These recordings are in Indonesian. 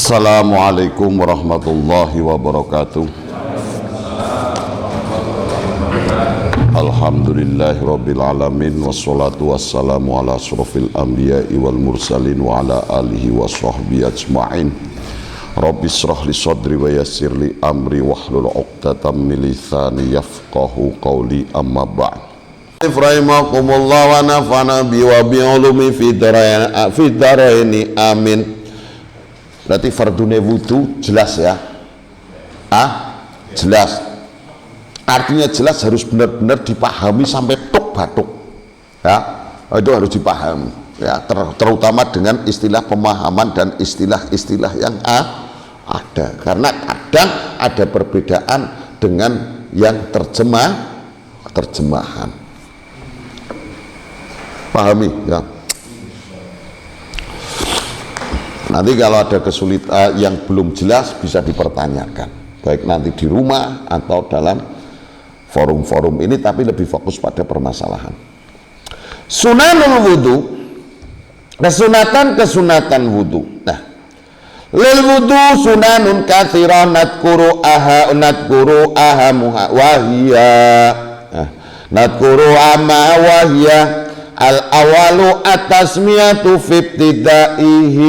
Assalamualaikum warahmatullahi wabarakatuh. Alhamdulillahi rabbil alamin, wassalatu wassalamu ala asrofil anbiya'i wal mursalin wa ala alihi wa sahbihi ajma'in. Rabbi shrah li sadri wa yassir li amri wahlul 'uqdatam min lisani yafqahu qawli, amma ba'd. Rahimakumullah wa nafa'ana bi wa bi ulumi fi daraini amin. Berarti fardune wudu jelas ya, jelas, artinya jelas, harus benar-benar dipahami sampai tok batuk ya, itu harus dipahami ya, terutama dengan istilah pemahaman dan istilah-istilah yang ada, karena kadang ada perbedaan dengan yang terjemahan. Pahami ya. Nanti kalau ada kesulitan yang belum jelas bisa dipertanyakan, baik nanti di rumah atau dalam forum-forum ini, tapi lebih fokus pada permasalahan. Sunanul wudu, kesunatan wudu. Nah, lil wudu sunanun katsiran nadkuru ahamuha wahia. Nadkuru ama wahia. Al-awalu at-tasmiyatu fi ibtidaihi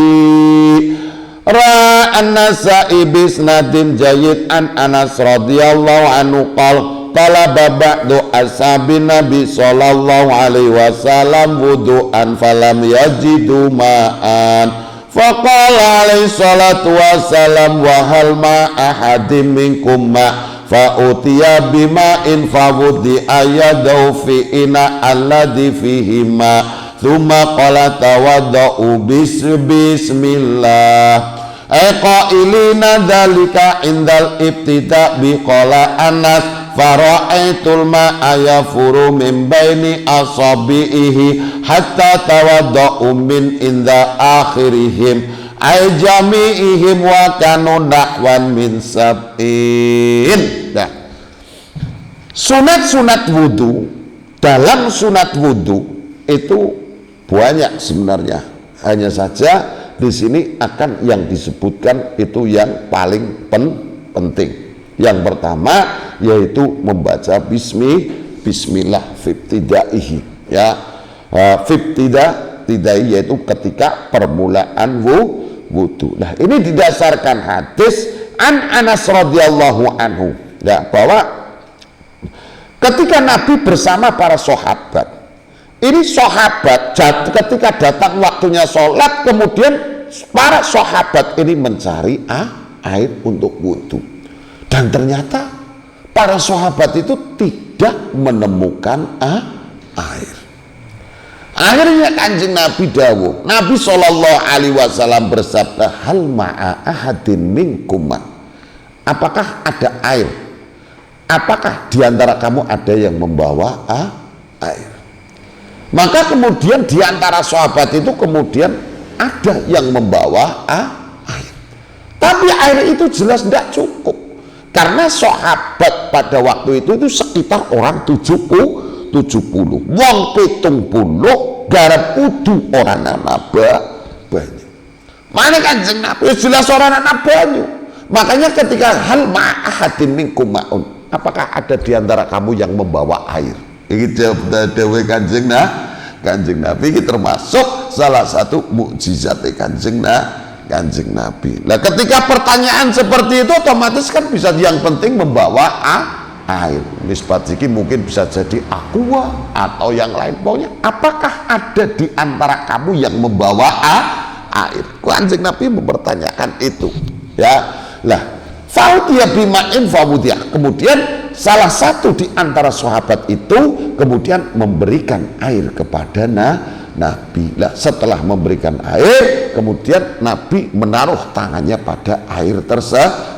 ra'an nasa'i bisnadin jayyid an Anas radhiyallahu anhu talaba ba'du ashabin nabi sallallahu alaihi wasallam wudu'an falam yajidu ma'an faqala alaihi salatu wassalam wa hal ma ahadim minkum ma fa'utiya bima'in fawudi ayadau fi ina alladhi fihi ma thumma qala tawadda'u bismillah qailina dhalika indal ibtida' biqala Anas fara'aitul ma'a yafuru min baini asabihi hatta tawadda'u min inda akhirihim ay jami'ihim wa kanu nahwan min sab'in. Nah, sunat wudu, dalam sunat wudu itu banyak sebenarnya, hanya saja di sini akan yang disebutkan itu yang paling penting. Yang pertama yaitu membaca bismillah fibtidaihi ya, fibtidaihi yaitu ketika permulaan wudu. Nah, ini didasarkan hadis an Anas radhiyallahu anhu ya, bahwa ketika Nabi bersama para sahabat, ini sahabat ketika datang waktunya sholat, kemudian para sahabat ini mencari air untuk wudu, dan ternyata para sahabat itu tidak menemukan air. Akhirnya Kanjeng Nabi dawuh, Nabi sallallahu alaihi wasallam bersabda, hal ma'a ahadin minkum, apakah ada air? Apakah diantara kamu ada yang membawa air? Maka kemudian diantara sahabat itu kemudian ada yang membawa air, tapi air itu jelas tidak cukup, karena sahabat pada waktu itu sekitar orang 70 wong 70 garap kudu orang anak banyak. Mana Kanjeng Nabi jelas orang anak banyak. Makanya ketika hal ma'ahadin minkum ma'un, apakah ada diantara kamu yang membawa air? Ini jawab dewe Kanjeng Nabi. Ini termasuk salah satu mukjizat Kanjeng Nabi. Nah, ketika pertanyaan seperti itu otomatis kan bisa yang penting membawa air. Nisbat ziki mungkin bisa jadi aqua atau yang lain. Pokoknya apakah ada di antara kamu yang membawa air? Kanjeng Nabi mempertanyakan itu ya. Lah, fautiya bima'in fawudiyah. Kemudian salah satu di antara sahabat itu kemudian memberikan air kepada Nabi. Lah, setelah memberikan air, kemudian Nabi menaruh tangannya pada air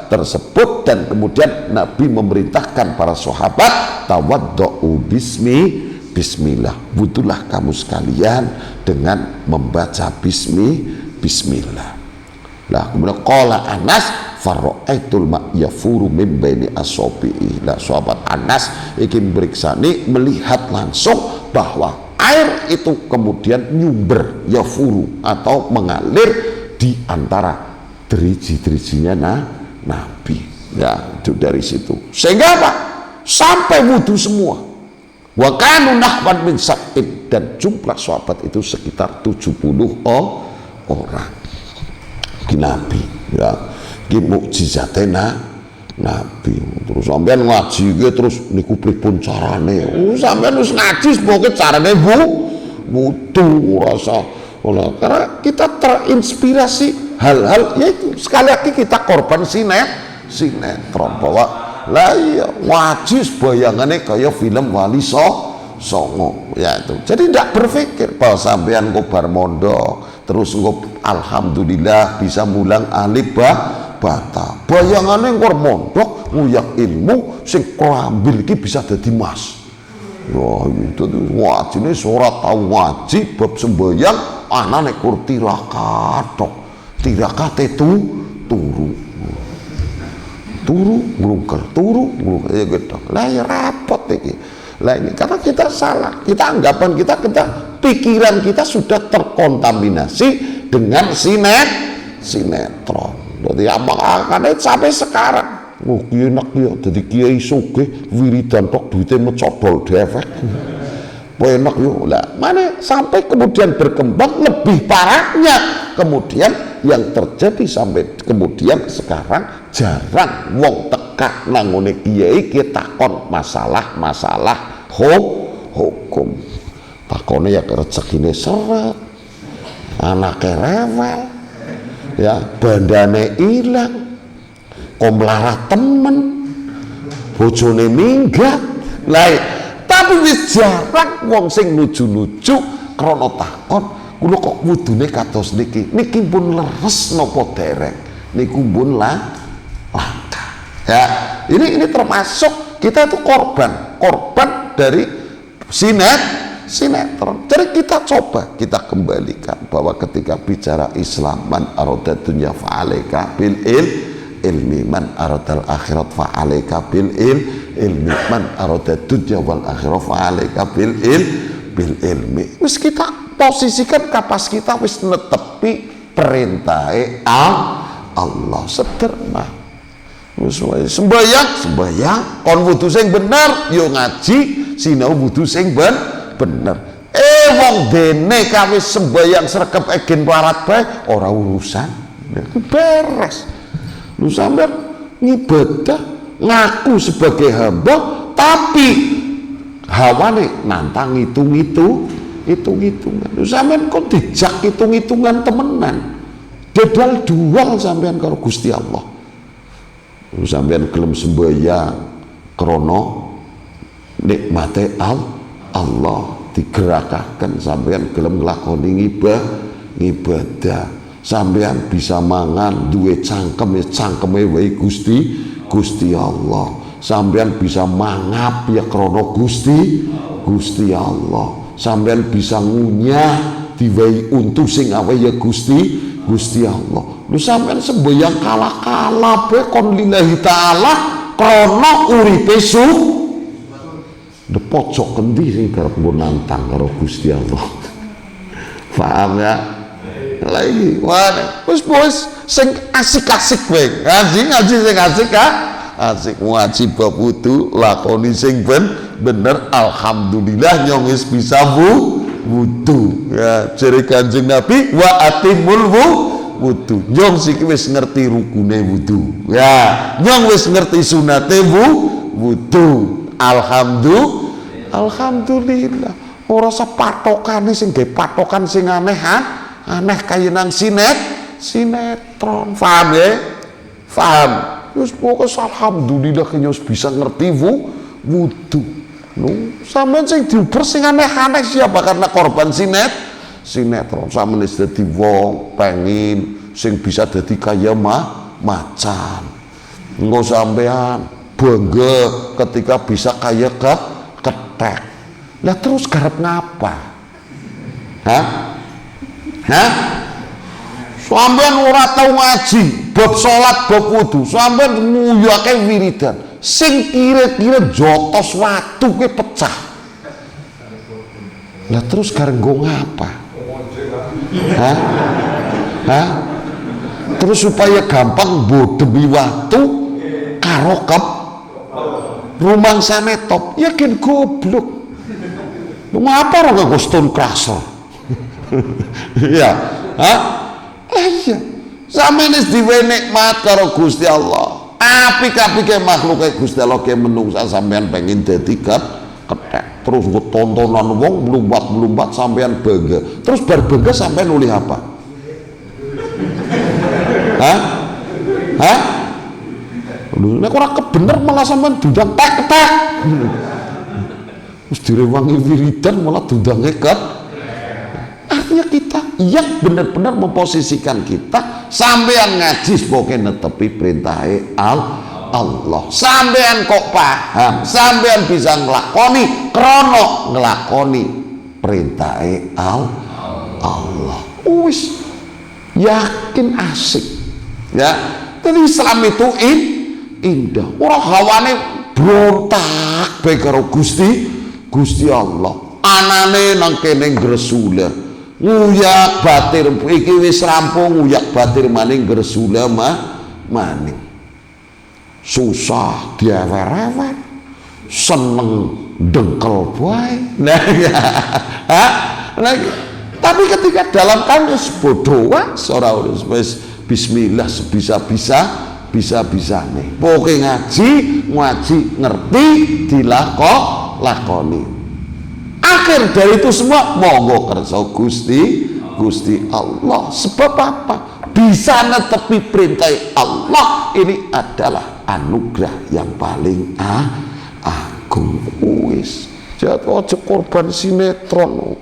tersebut, dan kemudian Nabi memerintahkan para sahabat, tawadda'u bismillah, wudulah kamu sekalian dengan membaca bismillah. Lah, kemudian qala Anas fara'aitul ma' yafuru min baini asabi'i. Lah, sahabat Anas ingin beriksani melihat langsung bahwa air itu kemudian nyumber, yafuru atau mengalir di antara driji-drijinya Nabi. Ya, itu dari situ. Sehingga apa? Sampai wudu semua. Wa kanu nahwan min sab'in, dan jumlah sahabat itu sekitar 70 orang. Ki Nabi, ya. Ki mukjizatena Nabi. Terus sampean ngaji iki terus niku pripun carane? Sampean wis ngaji sebagai carane wudu rasa. Karena kita terinspirasi hal-hal yaitu sekali lagi kita korban sinetron bahwa lah iya wajib bayangannya kayak film Wali Songo ya itu. Jadi tidak berpikir bahwa sampean kok bar mondok terus kok alhamdulillah bisa mulang alif bata. Bayangannya kok mondok nguyak ilmu sing ambil iki bisa jadi mas. Wah itu wajib ini surat tahu wajib bab sembahyang anak nek kur tirakat itu turu nglungker ya gitu lah ya repot iki lah ini karena kita salah, kita anggapan kita pikiran kita sudah terkontaminasi dengan sinetron. Jadi makanya sampai sekarang kiai enak ya jadi kiai sugih wiridan tok duitnya mecobol dewek enak yo lah mana sampai kemudian berkembang lebih parahnya kemudian yang terjadi sampai kemudian sekarang jarang wong tekak nangone kiai kita takon masalah hukum takone ya rezekine seret anake rewel ya bandane ilang komlarat temen bojone minggat lah. Tapi wis jarang wong sing nuju-nuju krana takon kula kok wudune kados niki pun leres napa dereng niku pun langka ya ini termasuk kita itu korban dari sinetron. Jadi kita coba kita kembalikan bahwa ketika bicara Islam man arada dunya fa'alaika bil ilmi man aradal akhirat fa'alaika bil ilmi man arada dunya wal akhirat fa'alaika bil ilmi. Wis kita posisikan kapas kita wis netepi perintahe Allah sederhana. Wis sembayang kon wudu sing bener yo ngaji sinau wudu sing bener. Wong dene kawis sembayang sregep egen parat bae ora urusan. Beres. Lu sampean ngibadah ngaku sebagai hamba tapi hawane nantang hitung-hitungan. Lu sampean kok dijak hitung-hitungan temenan. Dedal dual sampean karo Gusti Allah. Lu sampean gelem sembahyang krana nikmate Allah digerakaken sampean gelem nglakoni ibadah. Sampean bisa mangan duwe cangkem ya cangkeme wae Gusti Allah. Sampean bisa mangap ya krana Gusti Allah. Sampean bisa ngunyah diwehi untu sing awe ya Gusti Allah. Lu sampean semboyang kala-kala bae kon lillahi taala krana uripe de pojok kendi sing karep nantang karo Gusti Allah. Paham ya? Lagi wah bos sing asik-asik kowe ngaji sing asik asik ngaji bab wudu lakoni sing bener alhamdulillah nyong wis bisa wudu ya jere Kanjeng Nabi wa atimul wudu nyong siki wis ngerti rukune wudu ya nyong wis ngerti sunate wudu alhamdulillah ora sepatokane sing ge patokan sing aneh kaya nang sinetron. Paham ya? Paham. Terus pokoknya alhamdulillah kayaknya bisa ngerti wudu. Sampeyan sing diuber sing aneh-aneh siapa karena korban sinetron. Sampeyan wis dadi wong pengin sing bisa dadi kaya macan. Engko sampean bangga ketika bisa kaya ketek. Lah terus garap ngapa? Sampeyan ora tau ngaji bab salat bab wudu sampeyan nguyake wiridan sing kira-kira jotos watu ke pecah lah terus gareng nggo ngapa Terus supaya gampang bodemi waktu karo rumangsane top, yakin goblok. Ngapa ora nganggo stone crusher? Ya, hah? Iya. Sampeyan wis diwe nikmat karo Gusti Allah. Apik-apike makhluke Gusti Allah ke menungsa sampeyan pengen dadi kethek. Terus tontonan wong mlumpat-mlumpat sampeyan bangga. Terus bar bangga sampeyan nuli apa? Hah? Hah? Nek ora kebener malah sampeyan dundang tek-tek. Terus direwangi wiridan malah dundange artinya kita yang benar-benar memposisikan kita sampean ngaji sebagai netepi perintah Allah, sampean kok paham, sampean bisa ngelakoni krono ngelakoni perintah Allah, wis yakin asik ya. Jadi Islam itu indah, orang hawane berontak bae karo Gusti Allah, anane nang kene gresula nguyak batir iki wis rampung, nguyak batir maning gresula maning susah diawer-awer seneng dengkel bae. Nah ya, nah, tapi ketika dalam kamus bodoh ora wis bismillah bisa-bisane pokoke ngaji ngerti dilakoni. Akhir dari itu semua monggo kersa Gusti Allah. Sebab apa? Bisa netepi perintah Allah ini adalah anugerah yang paling agung. Wis jatuh aja korban sinetron.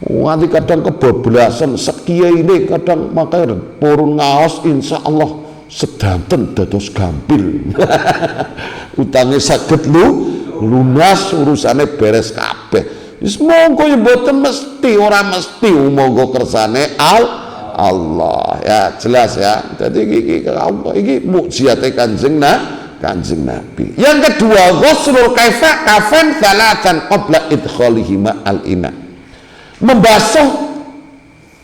Nanti kadang kebablasan sekian ini kadang makanya purun ngaos insya Allah sedanten dados gampil. Utangnya saged lunas, urusannya beres kabeh. Wis monggo ya mboten mesti, ora mesti monggo kersane Allah ya, jelas ya. Jadi iki mukjizate Kanjeng Nabi. Yang kedua, ghuslul kafen salatan qabla idkhalihima al-ina. Membasuh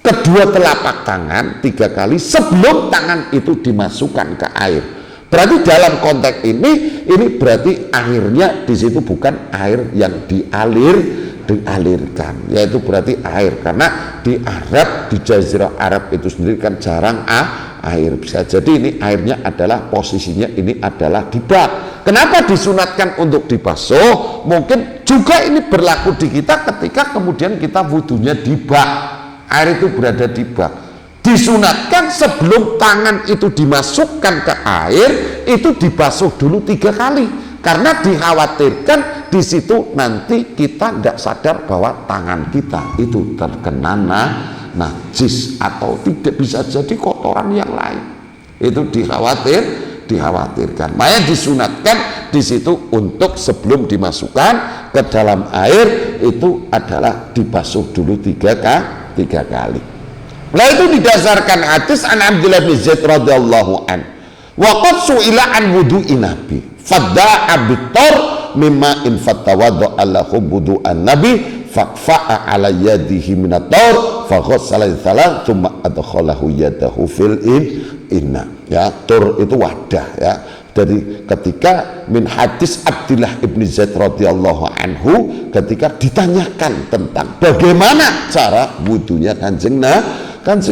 kedua telapak tangan 3 kali sebelum tangan itu dimasukkan ke air. Berarti dalam konteks ini berarti airnya di situ bukan air yang dialirkan, yaitu berarti air, karena di Arab, di Jazirah Arab itu sendiri kan jarang air. Bisa jadi ini airnya adalah posisinya ini adalah di bak. Kenapa disunatkan untuk dibasuh? Mungkin juga ini berlaku di kita ketika kemudian kita wudunya di bak, air itu berada di bak. Disunatkan sebelum tangan itu dimasukkan ke air itu dibasuh dulu 3 kali, karena dikhawatirkan di situ nanti kita tidak sadar bahwa tangan kita itu terkena najis atau tidak, bisa jadi kotoran yang lain. Itu dikhawatirkan. Makanya disunatkan di situ untuk sebelum dimasukkan ke dalam air itu adalah dibasuh dulu 3 kali. Nah itu didasarkan hadis an Abdullah bin Zaid radhiyallahu an. Wa qad su'ila an wudu'in Nabi fada'a bitor mimma in fatawadda Allahu wudu'an Nabi faqfa'a ala yadihi minator faghassala thalatha thumma adkhalahu yadahu fil inna. Ya, tur itu wadah ya. Jadi ketika min hadis Abdullah ibn Zaid radhiyallahu anhu ketika ditanyakan tentang bagaimana cara wudunya Kanjeng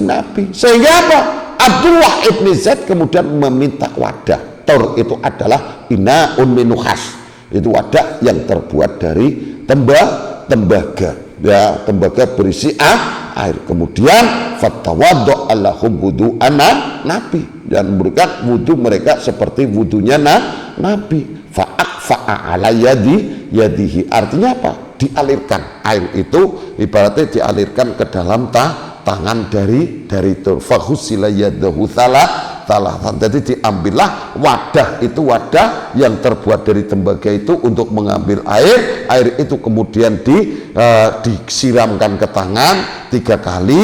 Nabi, sehingga apa? Abdullah ibn Zaid kemudian meminta wadah. Tor itu adalah inaun minuhas, itu wadah yang terbuat dari tembaga ya, tembaga berisi air. Kemudian fatawaddo allahum wudu Nabi, dan memberikan wudu mereka seperti wudunya Nabi. Fa'akfa'a ala yadihi, artinya apa? Dialirkan air itu, ibaratnya dialirkan ke dalam tangan dari itu. Faghusila yadahu thalathan, jadi diambillah wadah itu, wadah yang terbuat dari tembaga itu untuk mengambil air itu kemudian disiramkan ke tangan 3 kali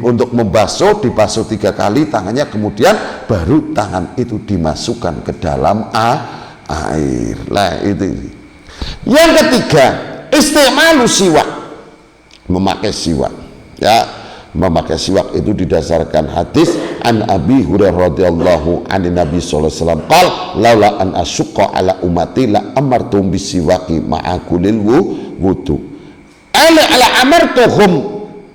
untuk membasuh, dibasuh 3 kali tangannya, kemudian baru tangan itu dimasukkan ke dalam air. Lah itu. Yang ketiga, istimalu siwak, memakai siwak ya. Memakai siwak itu didasarkan hadis an Abi Hurairah radhiyallahu anhu Nabi sallallahu alaihi wasallam qala laula an asyqa ala ummati la amartum bisiwaki ma'a kulil wudu ala amartuhum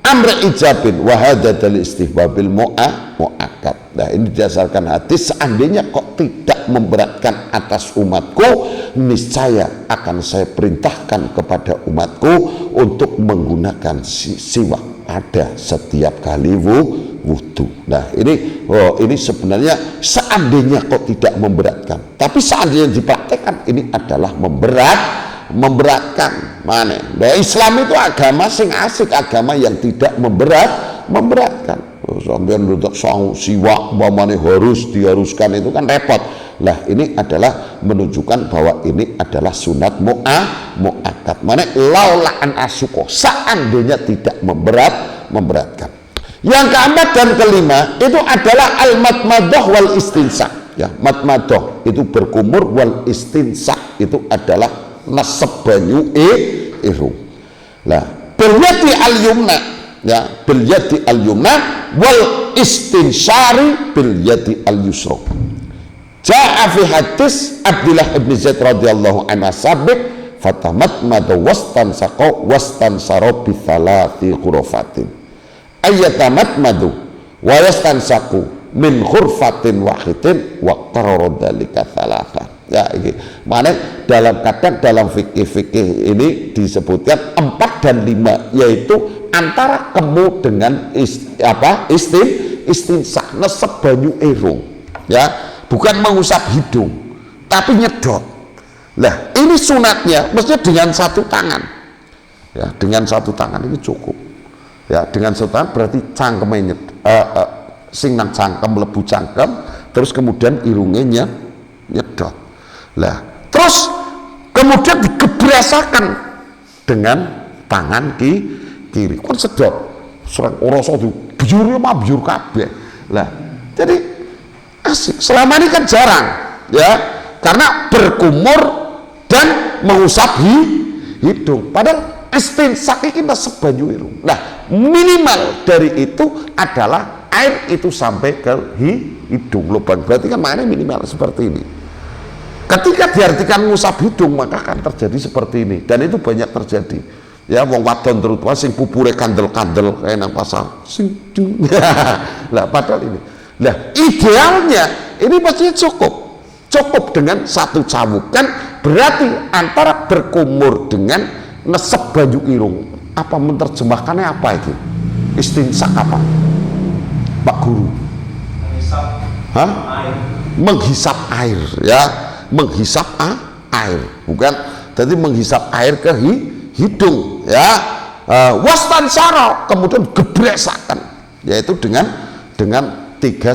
amra ijabin wa hadza dal istihbabil muakkad. Nah, ini didasarkan hadis, seandainya kok tidak memberatkan atas umatku, niscaya akan saya perintahkan kepada umatku untuk menggunakan siwak ada setiap kali wudu. Nah, ini sebenarnya seandainya kok tidak memberatkan, tapi seandainya dipraktekkan ini adalah memberatkan. Mana? Nah, Islam itu agama sing asik, agama yang tidak memberatkan. Sampean untuk siwak umpamane diharuskan itu kan repot. Lah, ini adalah menunjukkan bahwa ini adalah sunat muakkad. Mana laula an asyqa, seandainya tidak memberatkan. Yang keempat dan kelima itu adalah al-madmadah wal istinsak. Ya, madmadah itu berkumur, wal istinsak itu adalah nasab banyu irung. Lah, bilyadi al-yumna, ya, bilyadi al-yumna wal istinsyari bilyadi al-yusra. Ja'a fi hadis Abdullah ibn Zaid radhiyallahu anhu sabiq fatamatmada wastansara bi thalathi ghurafatin ayatamatmadu wa yastansaku min ghurfatin wahidin wa qarara dzalika thalatha. Ya, ini mana dalam fikih ini disebutkan 4 dan 5, yaitu antara kemu dengan istinsak, nesep banyu irung, ya, bukan mengusap hidung tapi nyedot. Lah, ini sunatnya mestinya dengan satu tangan, ya, dengan satu tangan ini cukup, ya, dengan satu tangan berarti cangkemnya sing nang cangkem lebu cangkem, terus kemudian irungnya nyedot. Lah, terus kemudian digebrasakan dengan tangan kiri kon sedot serang oroso bujur mabjur kabeh. Lah, jadi asik. Selama ini kan jarang, ya, karena berkumur dan mengusap hidung, padahal istinsak iki nesep banyu irung. Nah, minimal dari itu adalah air itu sampai ke hidung lubang, berarti kan maknanya minimal seperti ini. Ketika diartikan ngusap hidung, maka akan terjadi seperti ini, dan itu banyak terjadi. Ya, wong wadon terutama sing pupure kandel-kandel kayak nang pasar. Lah, padahal ini. Lah, idealnya ini pastinya cukup dengan satu cabukan, berarti antara berkumur dengan nesep banyu irung. Apa menerjemahkannya apa itu? Istinsak apa? Pak Guru? Menghisap air, ya. Menghisap air, bukan jadi menghisap air ke hidung, ya. Wastansara, kemudian gebresakan, yaitu dengan 3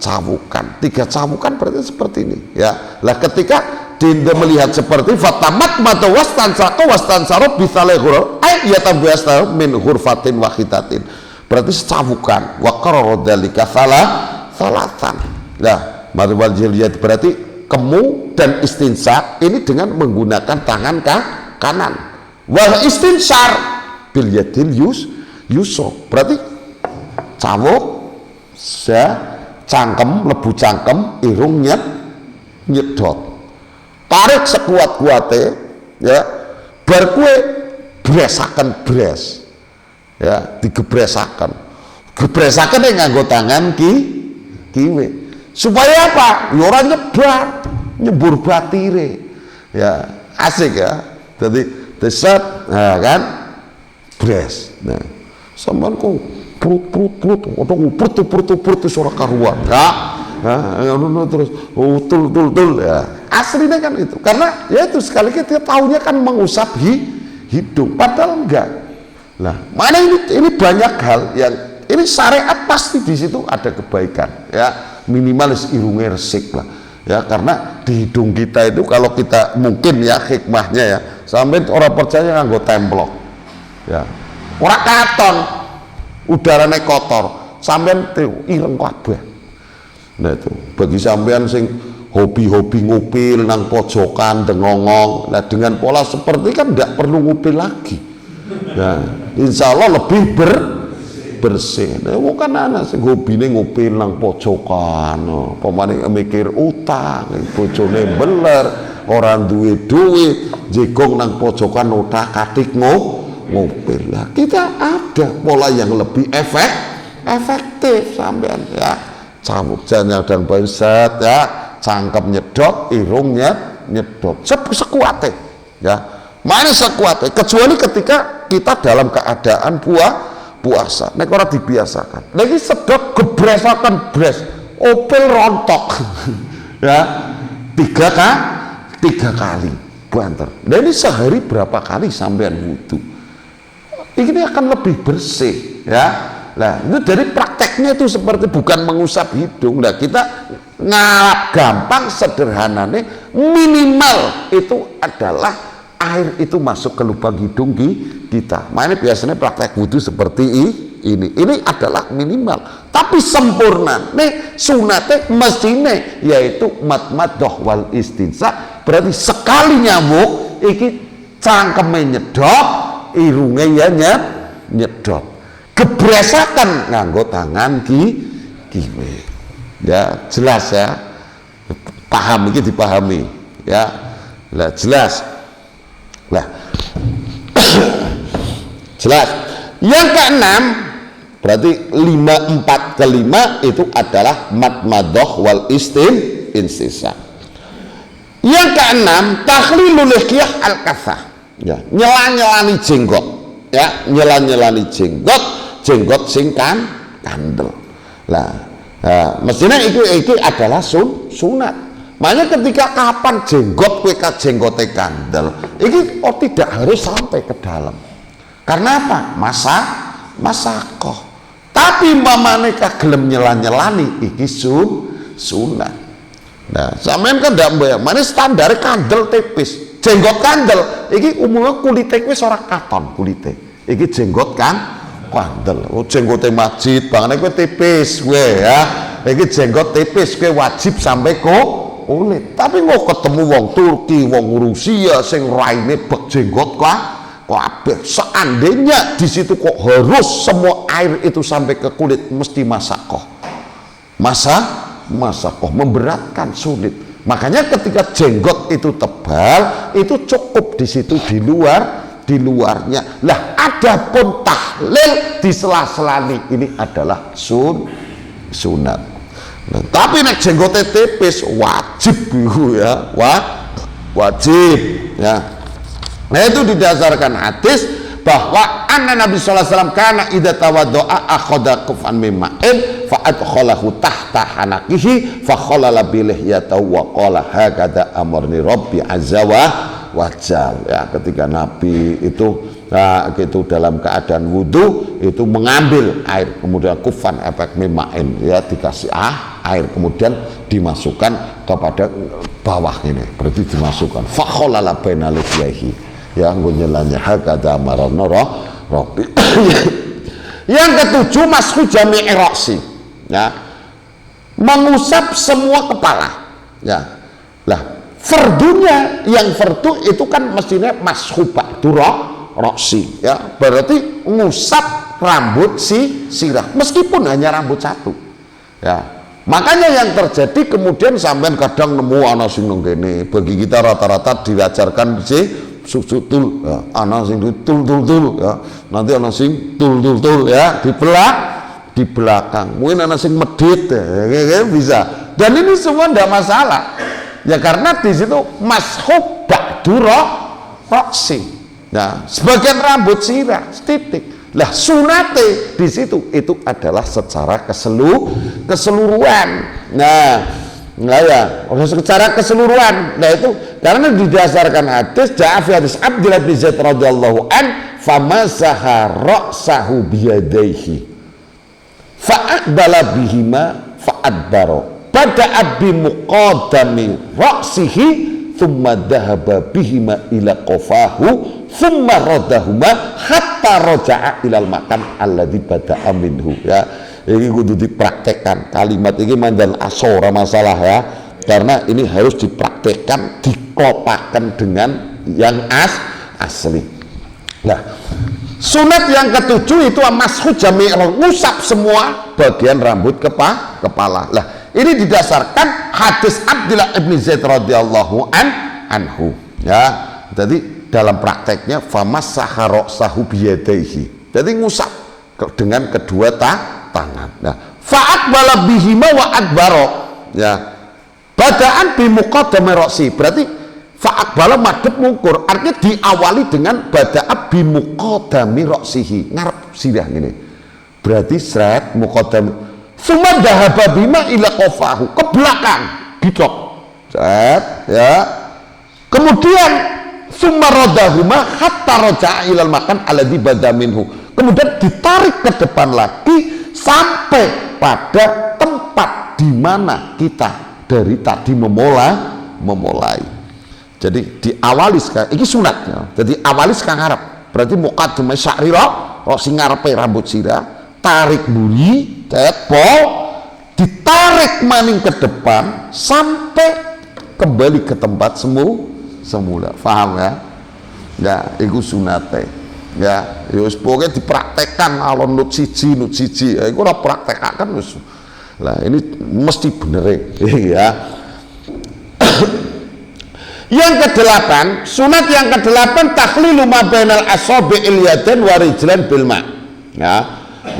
cabukan. 3 cabukan berarti seperti ini, ya. Lah, ketika Dinda melihat seperti fatamat mata wastansara bisalehur ay yatabastar min hurfatin wahidatin, berarti secabukan wa qarara dzalika salatan. Nah, marwal jiliyat berarti kemu dan istinsak ini dengan menggunakan tangan kanan. Wal istinsar bil yadil yusra, berarti cawuk cangkem lebu cangkem irung nyedot, tarik sekuat-kuatnya, ya, bar kue bresakan bres, ya, digebresakan yang nganggo tangan kiwe. Supaya apa? Orang nyebur batire, ya, asik, ya. Jadi deset, nah, kan bres. Nah, sampean kok prut atau prut suara karuan, ya. Nah, terus tul, ya. Aslinya kan itu, karena ya itu sekali kita tahunya kan mengusap hidung, padahal enggak. Nah, mana ini banyak hal yang ini syariat pasti di situ ada kebaikan, ya. Minimalis irungnya resik lah, ya, karena di hidung kita itu kalau kita mungkin, ya, hikmahnya, ya, sampai orang percaya nganggo templok, ya, orang katon udaranya kotor sampean ireng kabeh. Nah, itu bagi sampean sing hobi-hobi ngupil nang pojokan dengongong, nah, dengan pola seperti kan tidak perlu ngupil lagi, ya, insya Allah lebih bersih. Nah, bukan anak sing hobine ngopi nang pojokan, pemane mikir utang, bojone beler, orang duwe duit, jegong nang pojokan otak-atik ngopi. Lah kita ada pola yang lebih efektif sampean ya. Cambuk janyal dan set ya, cangkem nyedot, irung nyedot. Sekuate ya. Mana sekuate, kecuali ketika kita dalam keadaan puasa. Nek ora dibiasakan. Lagi sedot gebresakan bres, opel rontok. Ya. Tiga kali banter. Dan ini sehari berapa kali sampean wudu? Ini akan lebih bersih ya. Nah, itu dari prakteknya itu seperti bukan mengusap hidung. Nah, kita ngalap gampang sederhananya minimal itu adalah air itu masuk ke lubang hidung kita. Makanya biasanya praktek wudhu seperti ini. Ini adalah minimal. Tapi sempurna nih sunatnya mestine yaitu madmadah wal istinsa. Berarti sekali nyamuk iki cangkeme nyedot, irunge ya nyedot. Gebresakan nganggo tangan kiwe. Ya, jelas ya. Paham iki dipahami ya. Lah jelas. Nah, jelas. Yang keenam berarti 4 ke 5 itu adalah madmadah wal istinsa. Yang keenam takhlilul lihyah al kasah. Ya, nyela-nyelani jenggot. Ya, nyela-nyelani jenggot sing kandel. Lah, mestinya itu adalah sunat. Makanya ketika kapan jenggot jenggote kandel, ini tidak harus sampai ke dalam. Karena apa? Masakoh. Tapi mamane gelem nyelani iki sunat. Nah, sampean kan ndak mbayar. Mane standar kandel tipis. Jenggot kandel iki umumnya kulite wis ora katon kulite. Iki jenggot kandel. Oh, jenggote masjid bangane kowe tipis kowe ya. Iki jenggot tipis kowe wajib sampai kulit. Tapi mau ketemu wong Turki, wong Rusia sing raine bek jenggot kabeh. Seandainya di situ kok harus semua air itu sampai ke kulit, mesti masakoh. Masakoh memberatkan, sulit. Makanya ketika jenggot itu tebal, itu cukup di situ di luarnya. Lah adapun tahlil di sela-selani ini adalah sunat. Nah, tapi nek jenggote tipis wajib ya, wajib ya. Nah, itu didasarkan hadis bahwa anna Nabi sallallahu alaihi wasallam kana idza tawaddo'a akhadha kufan mimma'in fa adkhalahu tahta hanakihi fa khalala bi lihyatahu wa qala hakadha amarni rabbi azza wa jal. Ya, ketika Nabi itu dalam keadaan wudhu itu mengambil air, kemudian kufan efek mimain ya, dikasih air kemudian dimasukkan kepada bawah ini, berarti dimasukkan fakholala baina lihyaihi ya, ngunyelannya hakadha amarna rabbi. Yang ketujuh mashu jami'i ra'si ya, mengusap semua kepala ya. Lah fardunya yang fardu itu kan mestinya mashu ba'du roksi ya, berarti ngusap rambut sirah meskipun hanya rambut satu ya. Makanya yang terjadi kemudian sampean kadang nemu ana sing nang kene, bagi kita rata-rata diajarkan si susutul ya, ana sing tul ya, nanti ana sing tul ya di belakang, mungkin ana sing medit ya, bisa. Dan ini semua tidak masalah ya, karena di situ mashub ba'du roksi. Nah, sebagian rambut sirah titik. Lah sunate di situ itu adalah secara keseluruhan. Nah ya, secara keseluruhan. Nah itu karena didasarkan hadis hadis Abdullah bin Zaid radhiyallahu an famasaha ra'sahu biyadaihi fa'aqbala bihima fa'adbaro bada'a bi muqaddami ra'sihi thumma dhahaba bihima ila qafahu thumma radahuma hatta roja'a ilal makan alladzi bada'a minhu ya. Ini kudu dipraktekkan kalimat ini mandan asora masalah ya, karena ini harus dipraktekkan, dikopakan dengan yang asli. Nah Sunat yang ketujuh itu mashu jami'ul, ngusap semua bagian rambut kepala. Lah, ini didasarkan hadis Abdullah ibn Zaid radhiyallahu anhu. Ya, jadi dalam prakteknya famassaha ra'sahu biyadaihi. Jadi ngusap dengan kedua tangan. Nah, fa'aqbala bihima wa adbara. Ya. Badaan bi muqaddami ra'si. Berarti fa'aqbala madhep ngukur, artinya diawali dengan bada'a bi muqaddami ra'sihi, ngarep sirah ngene. Berarti seret muqaddami summa dhahaba bima ila qafahu, ke belakang dicok. Seret ya. Kemudian summa radahuma hatta raja'a ilal makan alladhi bada minhu. Kemudian ditarik ke depan lagi sampai pada tempat di mana kita dari tadi memulai. Jadi diawali sekarang, ini sunatnya. Jadi awali sekarang ngarep. Berarti muqaddimah sya'rira, sing ngarepe rambut sirah, tarik buri, pol, ditarik maning ke depan sampai kembali ke tempat semula. Paham ya? Ya, itu sunate. Ya, wis pokoke dipraktekkan alon nut siji. Ya, iku ora praktekaken wis. Lah ini mesti bener ya. Yang kedelapan, sunat yang kedelapan takhlilu ma bainal asabi'il yadain wa rijlan bil ma. Ya,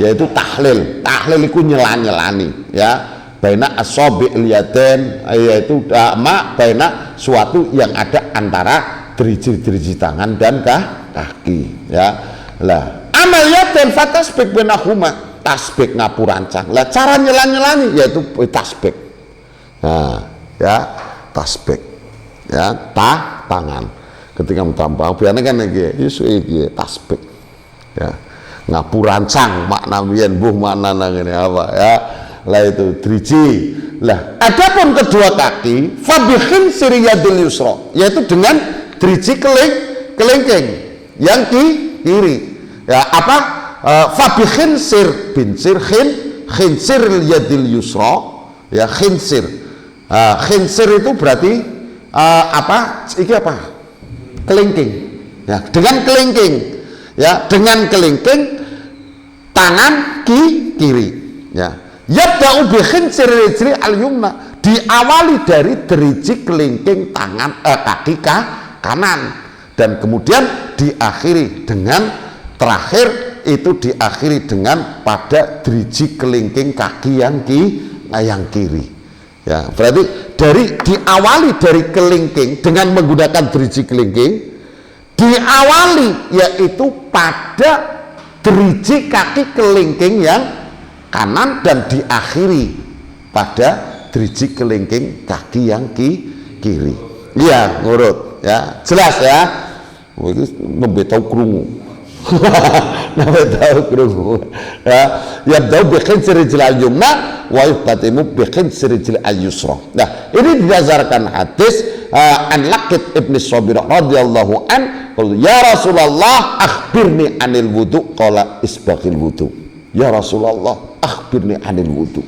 yaitu tahlil. Tahlil iku nyelan-nyelani, ya. Baina asabi'il yadain, yaitu ma baina suatu yang ada antara driji tangan dan kaki, ya. Lah, amal yadain fatasbik bainahuma, tasbik ngapurancang. Lah cara nyelan-nyelani yaitu tasbik. Nah, ya, tasbik. Ya, tangan ketika mentampang biasanya kan iki tasbih ya, ngapurancang makna biyen mbuh maknane ngene apa ya. Lah itu driji. Lah adapun kedua kaki fabihin siriyadil yusra, yaitu dengan driji kelingking yang kiri ya. Apa fabihin sir bin sir khinsir yadil yusra ya, khinsir. Khinsir itu berarti iki apa? Kelingking. Ya, dengan kelingking. Ya, dengan kelingking tangan kiri. Ya. Yabda'u bi khinsir rijli al-yumna, diawali dari driji kelingking tangan kaki kanan, dan kemudian diakhiri dengan terakhir itu diakhiri dengan pada driji kelingking kaki yang kiri. Ya, berarti diawali dari kelingking dengan menggunakan driji kelingking, diawali yaitu pada driji kaki kelingking yang kanan, dan diakhiri pada driji kelingking kaki yang kiri. Iya, ngurut ya, jelas ya. Ini membetau krungu. Ya, yabda'u bi khinsir rijli al-yumna wa yuqaddimu bi khinsir rijli al-yusra. Nah, ini didasarkan hadis an Laqit ibn Sabirah radhiyallahu an, ya Rasulullah akhbirni anil wudu, qala isbaghil wudu. Ya Rasulullah akhbirni anil wudu.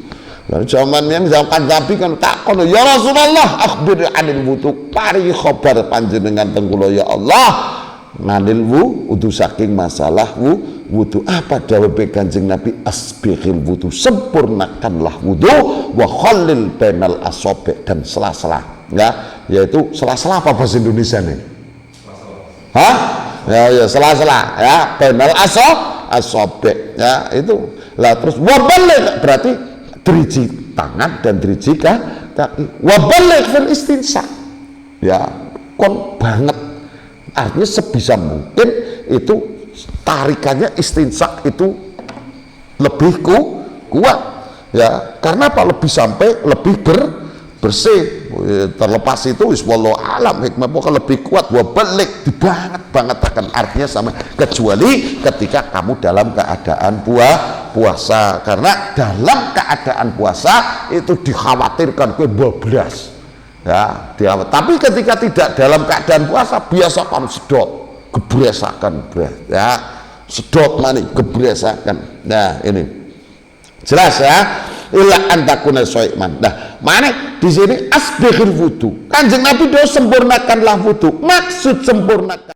Lalu zaman yang zaman Nabi kan takon, ya Rasulullah akhbirni anil wudu, paringi khabar panjenengan tengkula ya Allah nganil wudu, saking masalah wudu. Apa jawab Kanjeng Nabi? Asbighil wudu, sempurnakanlah wudu, wa khallil bainal asabi, dan sela-sela, ya, yaitu sela-sela apa bahasa Indonesia nih? Hah? Ya sela-sela ya, bainal asabi ya, itu lah. Terus wabaligh berarti driji tangan dan driji kaki. Wabaligh fil istinsa, ya, kon banget. Artinya sebisa mungkin itu tarikannya istinsak itu lebih kuat ya, karena apa? Lebih sampai lebih bersih. Terlepas itu wallahu alam, hikmah pokoknya lebih kuat. Wabalik banget akan artinya sama, kecuali ketika kamu dalam keadaan puasa, karena dalam keadaan puasa itu dikhawatirkan kue bablas. Ya, tapi ketika tidak dalam keadaan puasa, biasakan sedot, gebresakan, ya, sedot maning, gebresakan. Nah, ini jelas ya. Ila antakuna soiman. Nah, mana di sini asbighil wudu. Kanjeng Nabi doa sempurnakanlah wudu. Maksud sempurnakan